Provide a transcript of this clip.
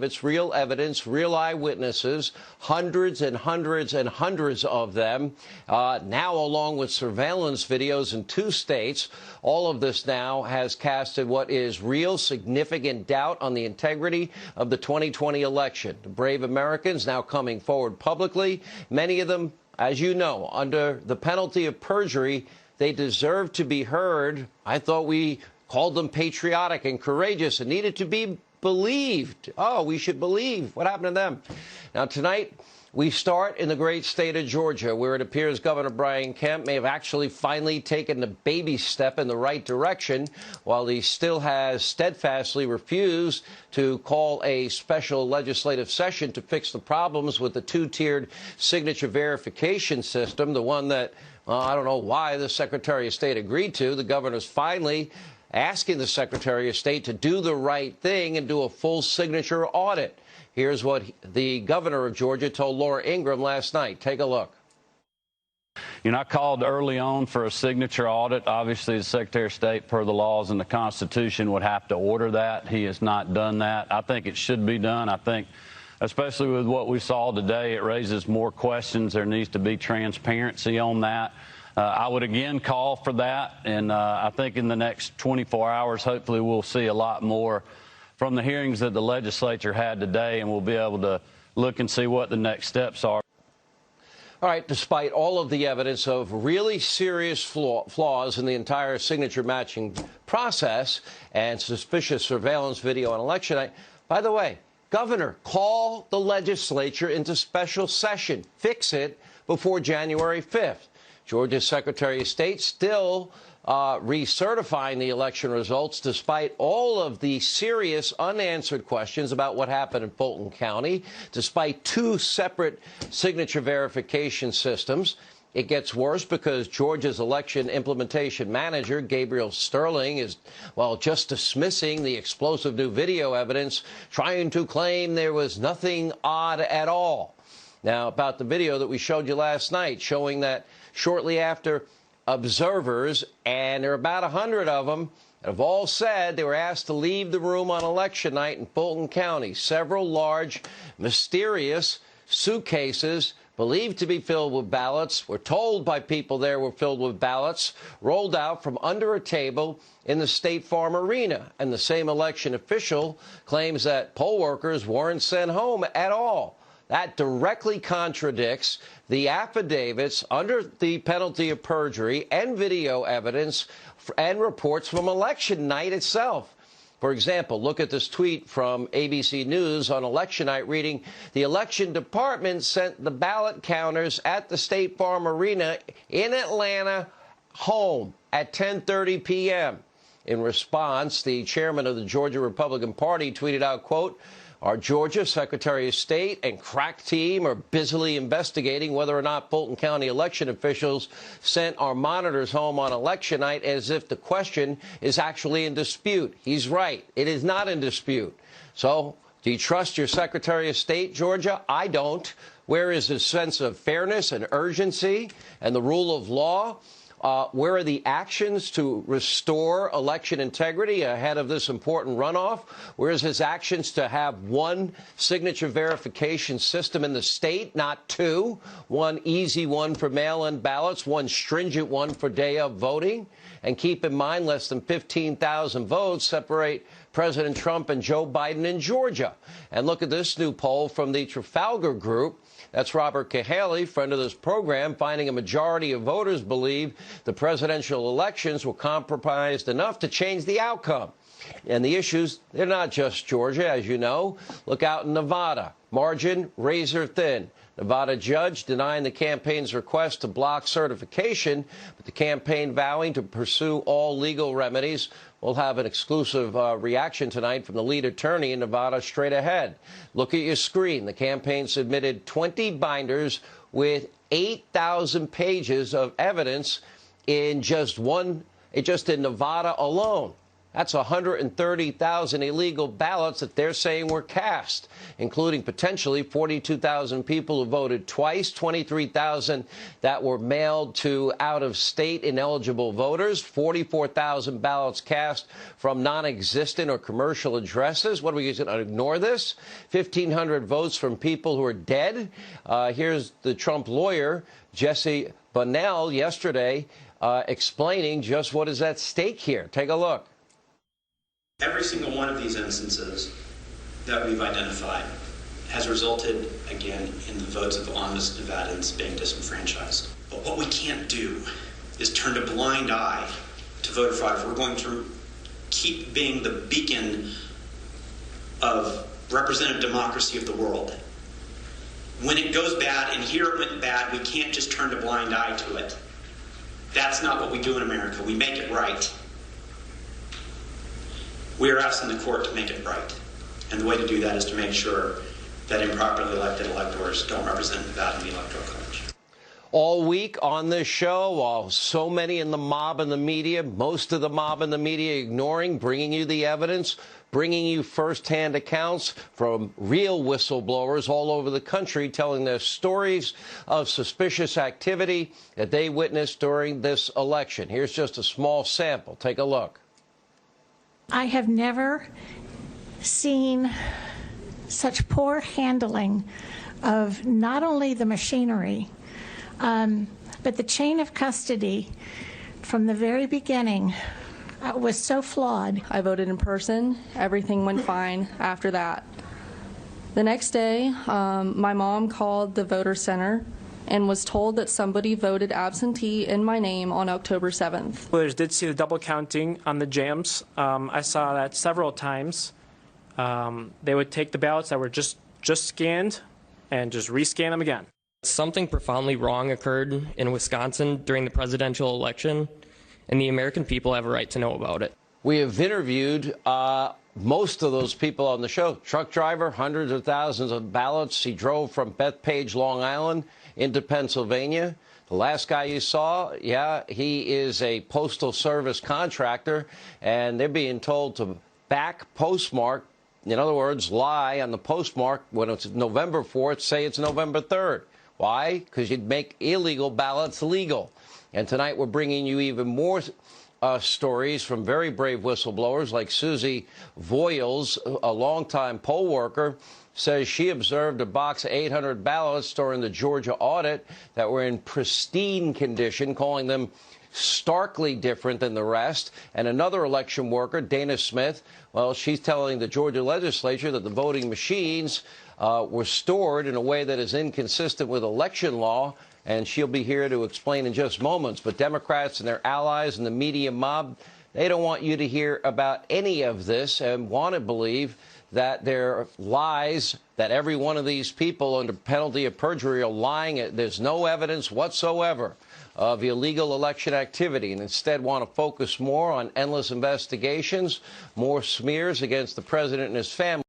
It's real evidence, real eyewitnesses, hundreds and hundreds and hundreds of them, now along with surveillance videos in 2 states. All of this now has casted what is real significant doubt on the integrity of the 2020 election. The brave Americans now coming forward publicly, many of them, as you know, under the penalty of perjury. They deserve to be heard. I thought we called them patriotic and courageous and needed to be believed. Oh, we should believe. What happened to them? Now, tonight, we start in the great state of Georgia, where it appears Governor Brian Kemp may have actually finally taken a baby step in the right direction, while he still has steadfastly refused to call a special legislative session to fix the problems with the 2-tiered signature verification system, the one that, I don't know why the Secretary of State agreed to. The governor's finally asking the Secretary of State to do the right thing and do a full signature audit. Here's what the governor of Georgia told Laura Ingraham last night. Take a look. You know, I called early on for a signature audit. Obviously, the Secretary of State, per the laws and the Constitution, would have to order that. He has not done that. I think it should be done. I think, especially with what we saw today, it raises more questions. There needs to be transparency on that. I would again call for that, and I think in the next 24 hours, hopefully we'll see a lot more from the hearings that the legislature had today, and we'll be able to look and see what the next steps are. All right, despite all of the evidence of really serious flaws in the entire signature matching process and suspicious surveillance video on election night, by the way, Governor, call the legislature into special session. Fix it before January 5th. Georgia's Secretary of State still recertifying the election results despite all of the serious unanswered questions about what happened in Fulton County, despite 2 separate signature verification systems. It gets worse because Georgia's election implementation manager, Gabriel Sterling, is, well, just dismissing the explosive new video evidence, trying to claim there was nothing odd at all. Now, about the video that we showed you last night, showing that shortly after, observers, and there are about 100 of them, have all said they were asked to leave the room on election night in Fulton County. Several large, mysterious suitcases believed to be filled with ballots, were told by people there were filled with ballots, rolled out from under a table in the State Farm Arena. And the same election official claims that poll workers weren't sent home at all. That directly contradicts the affidavits under the penalty of perjury and video evidence and reports from election night itself. For example, look at this tweet from ABC News on election night reading, "The election department sent the ballot counters at the State Farm Arena in Atlanta home at 10:30 p.m. In response, the chairman of the Georgia Republican Party tweeted out, quote, "Our Georgia Secretary of State and crack team are busily investigating whether or not Fulton County election officials sent our monitors home on election night, as if the question is actually in dispute." He's right. It is not in dispute. So, do you trust your Secretary of State, Georgia? I don't. Where is his sense of fairness and urgency and the rule of law? Where are the actions to restore election integrity ahead of this important runoff? Where is his actions to have 1 signature verification system in the state, not 2? 1 easy one for mail-in ballots, 1 stringent one for day of voting. And keep in mind, less than 15,000 votes separate President Trump and Joe Biden in Georgia. And look at this new poll from the Trafalgar Group. That's Robert Cahaley, friend of this program, finding a majority of voters believe the presidential elections were compromised enough to change the outcome. And the issues, they're not just Georgia, as you know. Look out in Nevada. Margin razor thin. Nevada judge denying the campaign's request to block certification, but the campaign vowing to pursue all legal remedies. We'll have an exclusive reaction tonight from the lead attorney in Nevada straight ahead. Look at your screen. The campaign submitted 20 binders with 8,000 pages of evidence in just in Nevada alone. That's 130,000 illegal ballots that they're saying were cast, including potentially 42,000 people who voted twice, 23,000 that were mailed to out-of-state ineligible voters, 44,000 ballots cast from non-existent or commercial addresses. What are we going to ignore this? 1,500 votes from people who are dead. Here's the Trump lawyer, Jesse Bunnell, yesterday explaining just what is at stake here. Take a look. Every single one of these instances that we've identified has resulted, again, in the votes of honest Nevadans being disenfranchised. But what we can't do is turn a blind eye to voter fraud if we're going to keep being the beacon of representative democracy of the world. When it goes bad, and here it went bad, we can't just turn a blind eye to it. That's not what we do in America. We make it right. We are asking the court to make it right. And the way to do that is to make sure that improperly elected electors don't represent Nevada in the Electoral College. All week on this show, while so many in the mob and the media, most of the mob and the media ignoring, bringing you the evidence, bringing you firsthand accounts from real whistleblowers all over the country telling their stories of suspicious activity that they witnessed during this election. Here's just a small sample. Take a look. I have never seen such poor handling of not only the machinery, but the chain of custody from the very beginning was so flawed. I voted in person. Everything went fine after that. The next day, my mom called the voter center and was told that somebody voted absentee in my name on October 7th. Voters did see the double counting on the jams. I saw that several times. They would take the ballots that were just scanned and just rescan them again. Something profoundly wrong occurred in Wisconsin during the presidential election, and the American people have a right to know about it. We have interviewed most of those people on the show. Truck driver, hundreds of thousands of ballots. He drove from Bethpage, Long Island, into Pennsylvania. The last guy you saw, yeah, he is a postal service contractor, and they're being told to back postmark. In other words, lie on the postmark when it's November 4th, say it's November 3rd. Why? Because you'd make illegal ballots legal. And tonight we're bringing you even more stories from very brave whistleblowers like Susie Voiles, a longtime poll worker, says she observed a box of 800 ballots during the Georgia audit that were in pristine condition, calling them starkly different than the rest. And another election worker, Dana Smith, well, she's telling the Georgia legislature that the voting machines were stored in a way that is inconsistent with election law. And she'll be here to explain in just moments. But Democrats and their allies and the media mob, they don't want you to hear about any of this and want to believe that they're lies, that every one of these people under penalty of perjury are lying. There's no evidence whatsoever of illegal election activity, and instead want to focus more on endless investigations, more smears against the president and his family.